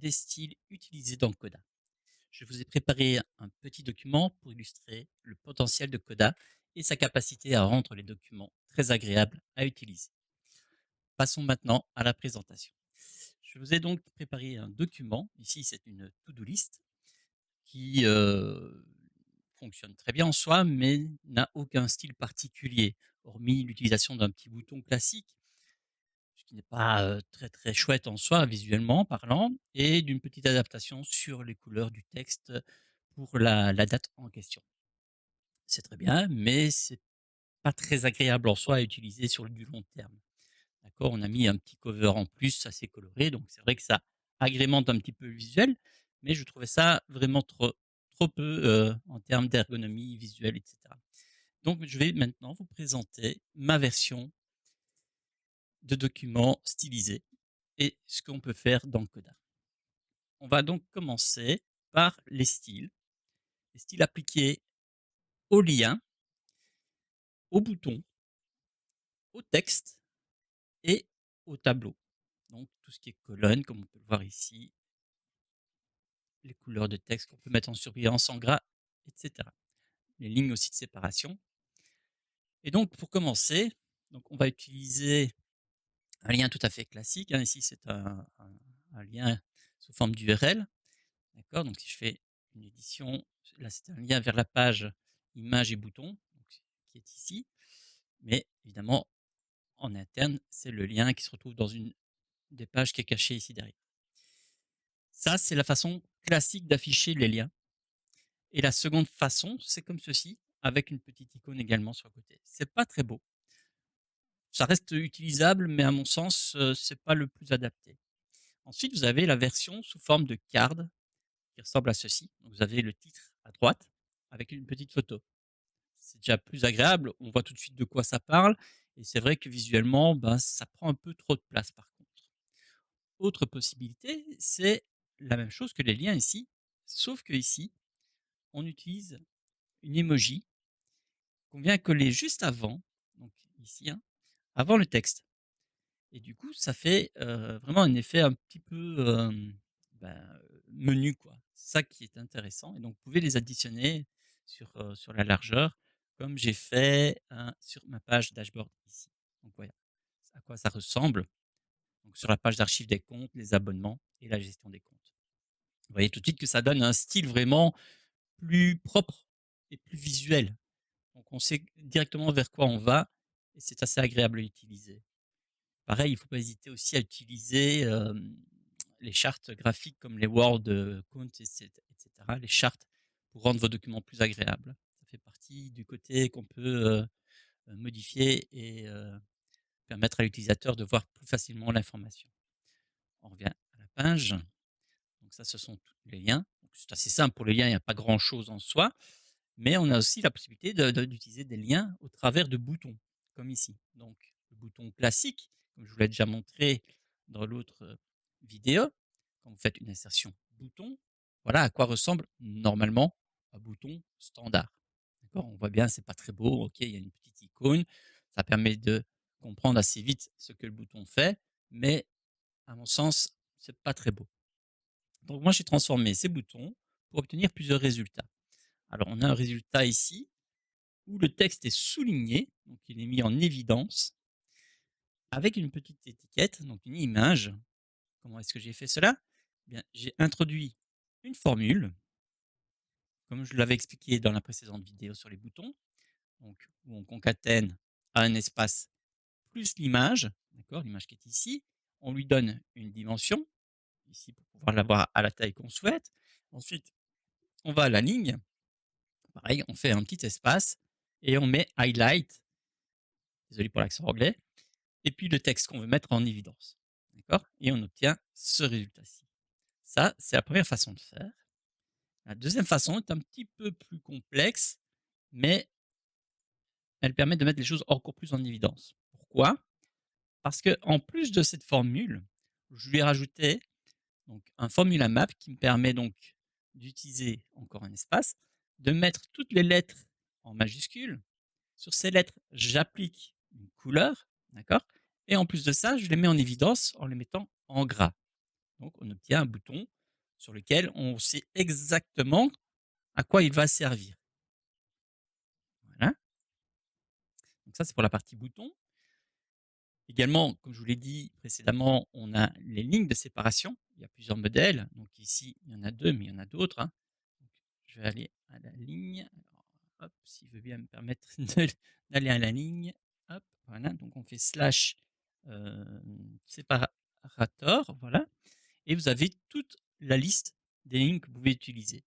des styles utilisés dans Coda. Je vous ai préparé un petit document pour illustrer le potentiel de Coda et sa capacité à rendre les documents très agréables à utiliser. Passons maintenant à la présentation. Je vous ai donc préparé un document. Ici, c'est une to-do list qui fonctionne très bien en soi, mais n'a aucun style particulier, hormis l'utilisation d'un petit bouton classique, ce qui n'est pas très très chouette en soi, visuellement parlant, et d'une petite adaptation sur les couleurs du texte pour la date en question. C'est très bien, mais c'est pas très agréable en soi à utiliser sur du long terme. D'accord, on a mis un petit cover en plus assez coloré, donc c'est vrai que ça agrémente un petit peu le visuel, mais je trouvais ça vraiment trop peu en termes d'ergonomie visuelle, etc. Donc je vais maintenant vous présenter ma version de document stylisé et ce qu'on peut faire dans Coda. On va donc commencer par les styles appliqués aux liens, aux boutons, au texte et au tableau. Donc tout ce qui est colonne, comme on peut le voir ici, les couleurs de texte qu'on peut mettre en surbrillance, en gras, etc. Les lignes aussi de séparation. Et donc pour commencer, donc on va utiliser un lien tout à fait classique, hein. Ici c'est un lien sous forme d'URL. D'accord, donc si je fais une édition, là c'est un lien vers la page images et boutons, donc, qui est ici. Mais évidemment, en interne, c'est le lien qui se retrouve dans une des pages qui est cachée ici derrière. Ça, c'est la façon classique d'afficher les liens. Et la seconde façon, c'est comme ceci, avec une petite icône également sur le côté. C'est pas très beau. Ça reste utilisable, mais à mon sens, c'est pas le plus adapté. Ensuite, vous avez la version sous forme de card qui ressemble à ceci. Donc, vous avez le titre à droite avec une petite photo. C'est déjà plus agréable, on voit tout de suite de quoi ça parle et c'est vrai que visuellement, ben, ça prend un peu trop de place par contre. Autre possibilité, c'est la même chose que les liens ici, sauf que ici, on utilise une emoji qu'on vient coller juste avant, donc ici, hein, avant le texte. Et du coup, ça fait vraiment un effet un petit peu ben, menu, quoi. C'est ça qui est intéressant. Et donc, vous pouvez les additionner sur la largeur, comme j'ai fait sur ma page dashboard ici. Donc, voilà à quoi ça ressemble. Donc, sur la page d'archives des comptes, les abonnements et la gestion des comptes. Vous voyez tout de suite que ça donne un style vraiment plus propre et plus visuel. Donc, on sait directement vers quoi on va et c'est assez agréable à utiliser. Pareil, il ne faut pas hésiter aussi à utiliser, les chartes graphiques comme les Word, Count et cetera, les chartes pour rendre vos documents plus agréables. Ça fait partie du côté qu'on peut, modifier et permettre à l'utilisateur de voir plus facilement l'information. On revient à la page. Donc ça, ce sont tous les liens. Donc c'est assez simple pour les liens, il n'y a pas grand-chose en soi, mais on a aussi la possibilité d'utiliser des liens au travers de boutons, comme ici. Donc le bouton classique, comme je vous l'ai déjà montré dans l'autre vidéo, quand vous faites une insertion bouton, voilà à quoi ressemble normalement un bouton standard. D'accord, on voit bien, c'est pas très beau. Ok, il y a une petite icône, ça permet de comprendre assez vite ce que le bouton fait, mais à mon sens, c'est pas très beau. Donc moi, j'ai transformé ces boutons pour obtenir plusieurs résultats. Alors, on a un résultat ici où le texte est souligné, donc il est mis en évidence, avec une petite étiquette, donc une image. Comment est-ce que j'ai fait cela? Eh bien, j'ai introduit une formule, comme je l'avais expliqué dans la précédente vidéo sur les boutons, donc où on concatène à un espace plus l'image, d'accord, l'image qui est ici. On lui donne une dimension, ici pour pouvoir l'avoir à la taille qu'on souhaite. Ensuite, on va à la ligne, pareil, on fait un petit espace et on met highlight, désolé pour l'accent anglais, et puis le texte qu'on veut mettre en évidence. D'accord? Et on obtient ce résultat-ci. Ça, c'est la première façon de faire. La deuxième façon est un petit peu plus complexe, mais elle permet de mettre les choses encore plus en évidence. Pourquoi? Parce que en plus de cette formule, je lui ai rajouté donc un formula map qui me permet donc d'utiliser encore un espace, de mettre toutes les lettres en majuscules. Sur ces lettres, j'applique une couleur, d'accord? Et en plus de ça, je les mets en évidence en les mettant en gras. Donc on obtient un bouton sur lequel on sait exactement à quoi il va servir. Voilà, donc ça c'est pour la partie bouton. Également, comme je vous l'ai dit précédemment, on a les lignes de séparation. Il y a plusieurs modèles. Donc ici, il y en a 2, mais il y en a d'autres, hein. Donc je vais aller à la ligne. Alors, hop, s'il veut bien me permettre d'aller à la ligne. Hop, voilà. Donc on fait slash séparateur, voilà. Et vous avez toute la liste des lignes que vous pouvez utiliser.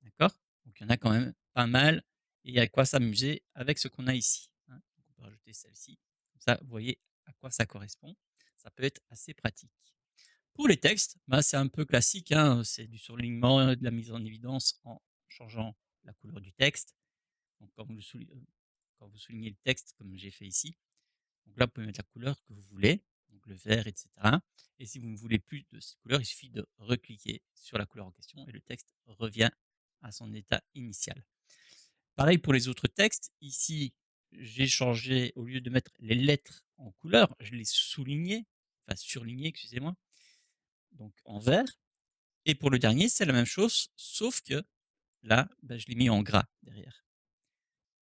D'accord? Donc il y en a quand même pas mal et il y a de quoi s'amuser avec ce qu'on a ici, hein. Donc on peut rajouter celle-ci, comme ça vous voyez à quoi ça correspond. Ça peut être assez pratique. Pour les textes, bah, c'est un peu classique, hein, c'est du surlignement, de la mise en évidence en changeant la couleur du texte. Donc quand vous soulignez le texte comme j'ai fait ici, donc là vous pouvez mettre la couleur que vous voulez, donc le vert, et cetera. Et si vous ne voulez plus de cette couleur, il suffit de recliquer sur la couleur en question et le texte revient à son état initial. Pareil pour les autres textes. Ici, j'ai changé, au lieu de mettre les lettres en couleur, je les soulignais, enfin surligné, excusez-moi, donc en vert. Et pour le dernier, c'est la même chose, sauf que là, bah, je l'ai mis en gras derrière.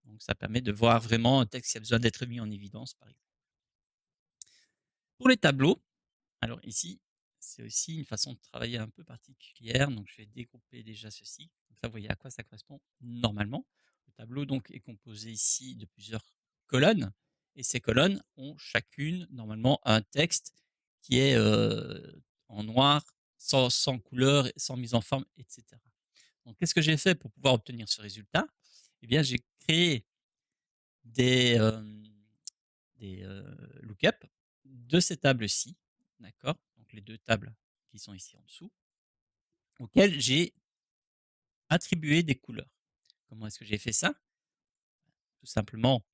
Donc ça permet de voir vraiment un texte qui a besoin d'être mis en évidence, par exemple. Pour les tableaux, alors ici, c'est aussi une façon de travailler un peu particulière. Donc je vais découper déjà ceci. Comme ça, vous voyez à quoi ça correspond normalement. Le tableau donc est composé ici de plusieurs colonnes. Et ces colonnes ont chacune normalement un texte qui est en noir, sans couleur, sans mise en forme, etc. Donc qu'est-ce que j'ai fait pour pouvoir obtenir ce résultat? Eh bien, j'ai créé des, lookups de ces tables-ci, d'accord? Donc les 2 tables qui sont ici en dessous, auxquelles j'ai attribué des couleurs. Comment est-ce que j'ai fait ça? Tout simplement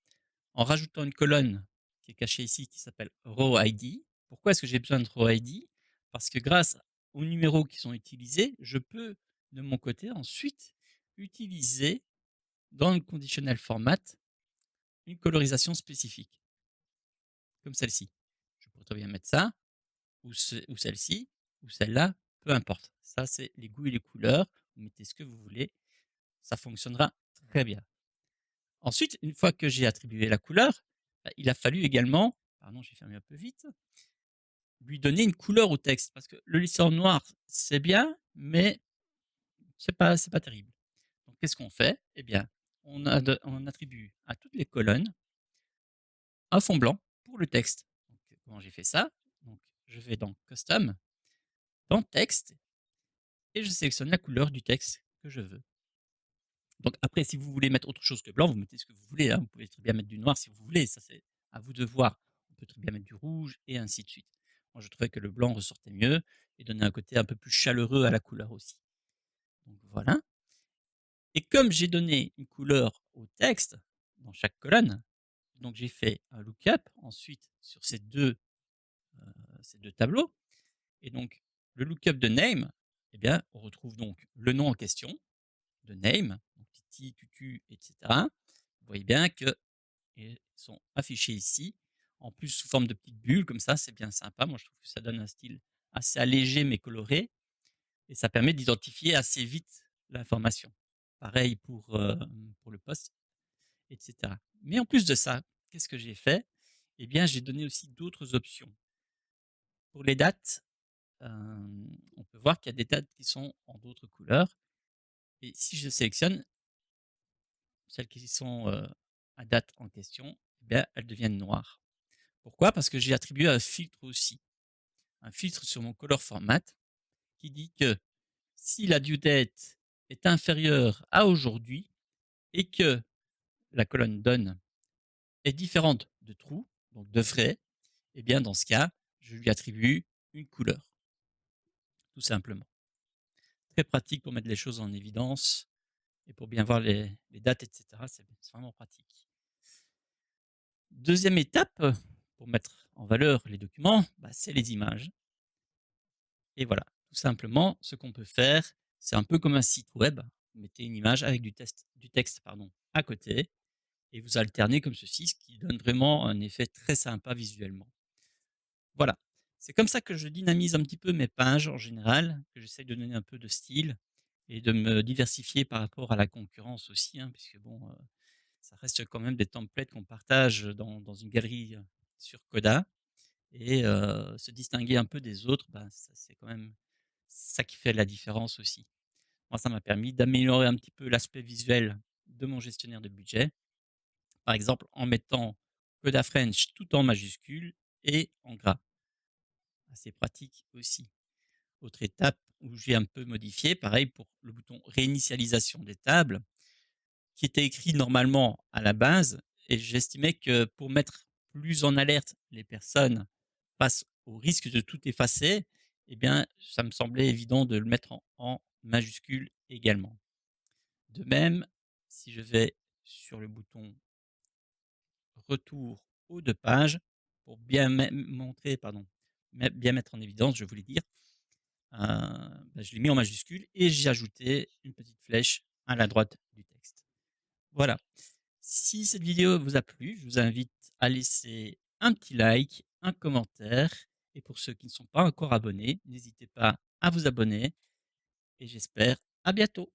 en rajoutant une colonne qui est cachée ici, qui s'appelle row ID. Pourquoi est-ce que j'ai besoin de row ID? Parce que grâce aux numéros qui sont utilisés, je peux de mon côté ensuite utiliser dans le conditional format une colorisation spécifique, comme celle-ci. Je pourrais très bien mettre ça, ou celle-ci, ou celle-là, peu importe. Ça, c'est les goûts et les couleurs. Vous mettez ce que vous voulez, ça fonctionnera très bien. Ensuite, une fois que j'ai attribué la couleur, bah, il a fallu également, pardon, j'ai fermé un peu vite, lui donner une couleur au texte. Parce que le laisser en noir, c'est bien, mais c'est pas terrible. Donc, qu'est-ce qu'on fait? Eh bien, on attribue à toutes les colonnes un fond blanc pour le texte. Donc, comment j'ai fait ça? Donc, je vais dans Custom, dans Texte, et je sélectionne la couleur du texte que je veux. Donc après, si vous voulez mettre autre chose que blanc, vous mettez ce que vous voulez, hein. Vous pouvez très bien mettre du noir si vous voulez, ça c'est à vous de voir. On peut très bien mettre du rouge et ainsi de suite. Moi, je trouvais que le blanc ressortait mieux et donnait un côté un peu plus chaleureux à la couleur aussi. Donc voilà. Et comme j'ai donné une couleur au texte dans chaque colonne, donc j'ai fait un lookup ensuite sur ces deux tableaux. Et donc le lookup de name, eh bien, on retrouve donc le nom en question de name, donc Titi, Tutu, etc. Vous voyez bien qu'ils sont affichés ici, en plus sous forme de petites bulles, comme ça, c'est bien sympa. Moi, je trouve que ça donne un style assez allégé mais coloré, et ça permet d'identifier assez vite l'information. Pareil pour le poste, etc. Mais en plus de ça, qu'est-ce que j'ai fait? Eh bien, j'ai donné aussi d'autres options. Pour les dates, on peut voir qu'il y a des dates qui sont en d'autres couleurs. Et si je sélectionne celles qui sont, à date en question, eh bien, elles deviennent noires. Pourquoi? Parce que j'ai attribué un filtre aussi. Un filtre sur mon color format qui dit que si la due date est inférieure à aujourd'hui et que la colonne done est différente de true, donc de vrai, eh bien, dans ce cas, je lui attribue une couleur, tout simplement. Très pratique pour mettre les choses en évidence et pour bien voir les dates, etc. C'est vraiment pratique. Deuxième étape, pour mettre en valeur les documents, bah, c'est les images. Et voilà, tout simplement, ce qu'on peut faire, c'est un peu comme un site web. Vous mettez une image avec du texte pardon, à côté et vous alternez comme ceci, ce qui donne vraiment un effet très sympa visuellement. Voilà, C'est comme ça que je dynamise un petit peu mes pages en général, que j'essaye de donner un peu de style et de me diversifier par rapport à la concurrence aussi, hein, puisque bon, ça reste quand même des templates qu'on partage dans une galerie, sur Coda et se distinguer un peu des autres, bah, ça c'est quand même ça qui fait la différence aussi. Moi, ça m'a permis d'améliorer un petit peu l'aspect visuel de mon gestionnaire de budget, par exemple en mettant Coda French tout en majuscule et en gras. Assez pratique aussi. Autre étape où j'ai un peu modifié, pareil pour le bouton réinitialisation des tables, qui était écrit normalement à la base et j'estimais que pour mettre plus en alerte les personnes face au risque de tout effacer, eh bien, ça me semblait évident de le mettre en majuscule également. De même, si je vais sur le bouton retour aux 2 pages pour bien montrer, pardon, bien mettre en évidence, je voulais dire, bah, je l'ai mis en majuscule et j'ai ajouté une petite flèche à la droite du texte. Voilà. Si cette vidéo vous a plu, je vous invite à laisser un petit like, un commentaire et pour ceux qui ne sont pas encore abonnés, n'hésitez pas à vous abonner et j'espère à bientôt.